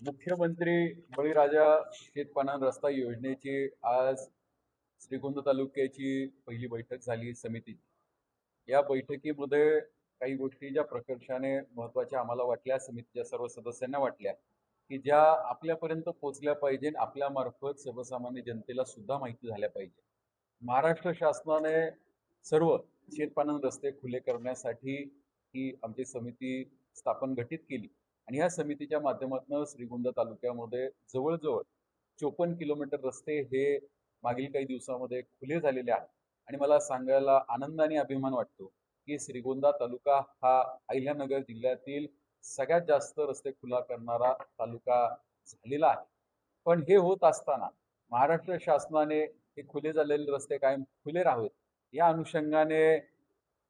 मुख्यमंत्री बळीराजा शेतपालन रस्ता योजनेची आज श्रीगोंदा तालुक्याची पहिली बैठक झाली समितीची। या बैठकीमध्ये काही गोष्टी ज्या प्रकर्षाने महत्त्वाच्या आम्हाला वाटल्या, समितीच्या सर्व सदस्यांना वाटल्या, की ज्या आपल्यापर्यंत पोहोचल्या पाहिजे, आपल्यामार्फत सर्वसामान्य जनतेला सुद्धा माहिती झाल्या पाहिजे। महाराष्ट्र शासनाने सर्व शेतपालन रस्ते खुले करण्यासाठी ही आमची समिती गठीत केली आणि या समितीच्या माध्यमातून श्रीगोंदा तालुक्यामध्ये जवळजवळ 54 किलोमीटर रस्ते हे मागील काही दिवसामध्ये खुले झालेले आहेत आणि मला सांगायला आनंद आणि अभिमान वाटतो की श्रीगोंदा तालुका हा अहिल्यानगर जिल्ह्यातील सगळ्यात जास्त रस्ते खुला करणारा तालुका झालेला आहे। पण हे होत असताना महाराष्ट्र शासनाने हे खुले झालेले रस्ते कायम खुले राहावेत या अनुषंगाने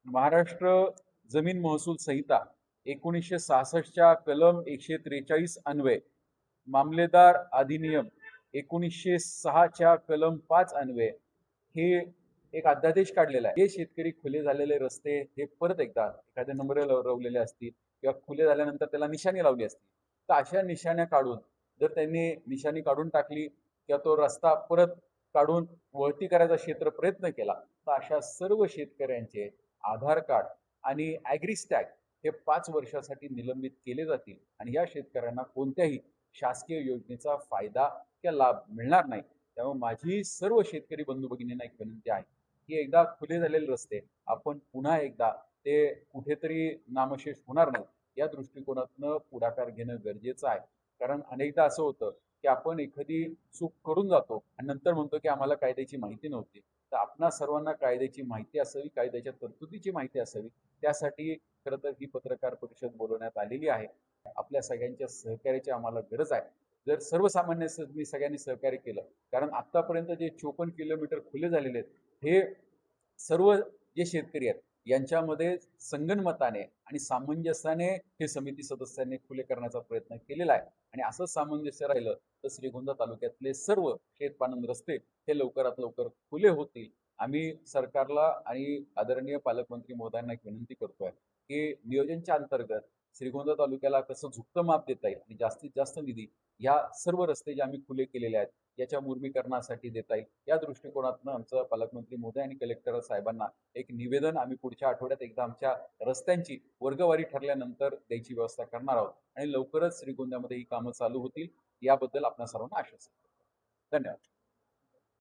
महाराष्ट्र जमीन महसूल संहिता 1966च्या कलम 143 अन्वये, मामलेदार अधिनियम 1906च्या कलम 5 अन्वये हे एक अध्यादेश काढलेला आहे। हे शेतकरी खुले झालेले रस्ते हे परत एकदा एखाद्या नंबर लावलेले असतील किंवा खुले झाल्यानंतर त्याला निशाणी लावली असतील, तर अशा निशाण्या काढून जर त्यांनी निशाणी काढून टाकली किंवा तो रस्ता परत काढून वळती करायचा क्षेत्र प्रयत्न केला, तर अशा सर्व शेतकऱ्यांचे आधार कार्ड आणि ॲग्रीस्टॅग हे 5 वर्षासाठी निलंबित केले जातील आणि या शेतकऱ्यांना कोणत्याही शासकीय योजनेचा फायदा किंवा लाभ मिळणार नाही। त्यामुळे माझी सर्व शेतकरी बंधू भगिनींना एक विनंती आहे की एकदा खुले झालेले रस्ते आपण पुन्हा एकदा ते कुठेतरी नामशेष होणार नाही या दृष्टिकोनातून पुढाकार घेणं गरजेचं आहे। कारण अनेकदा असं होतं की आपण एखादी चूक करून जातो आणि नंतर म्हणतो की आम्हाला कायद्याची माहिती नव्हती। तर आपणा सर्वांना कायद्याची माहिती असावी, कायद्याच्या तरतुदीची माहिती असावी, त्यासाठी खरं तर ही पत्रकार परिषद बोलवण्यात आलेली आहे। आपल्या सगळ्यांच्या सहकार्याची आम्हाला गरज आहे। जर सर्वसामान्य सगळ्यांनी सहकार्य केलं, कारण आतापर्यंत जे 54 किलोमीटर खुले झालेले आहेत हे सर्व जे शेतकरी आहेत यांच्यामध्ये संगनमताने आणि सामंजस्याने हे समिती सदस्यांनी खुले करण्याचा प्रयत्न केलेला आहे आणि असं सामंजस्य राहिलं तर श्रीगोंदा तालुक्यातले सर्व शेतपालन रस्ते हे लवकरात लवकर खुले होतील। आम्ही सरकारला आणि आदरणीय पालकमंत्री महोदयांना एक विनंती करतोय की नियोजनच्या अंतर्गत श्रीगोंदा तालुक्याला कसं झुकतं माप देता येईल आणि जास्तीत जास्त निधी या सर्व रस्ते जे आम्ही खुले केलेले आहेत याच्या मुर्मीकरणासाठी देता येईल या दृष्टिकोनातून आमचं पालकमंत्री महोदय आणि कलेक्टर साहेबांना एक निवेदन आम्ही पुढच्या आठवड्यात एकदा आमच्या रस्त्यांची वर्गवारी ठरल्यानंतर द्यायची व्यवस्था करणार आहोत आणि लवकरच श्रीगोंद्यामध्ये ही कामं चालू होतील याबद्दल आपल्या सर्वांना आश्वासन देतो। धन्यवाद।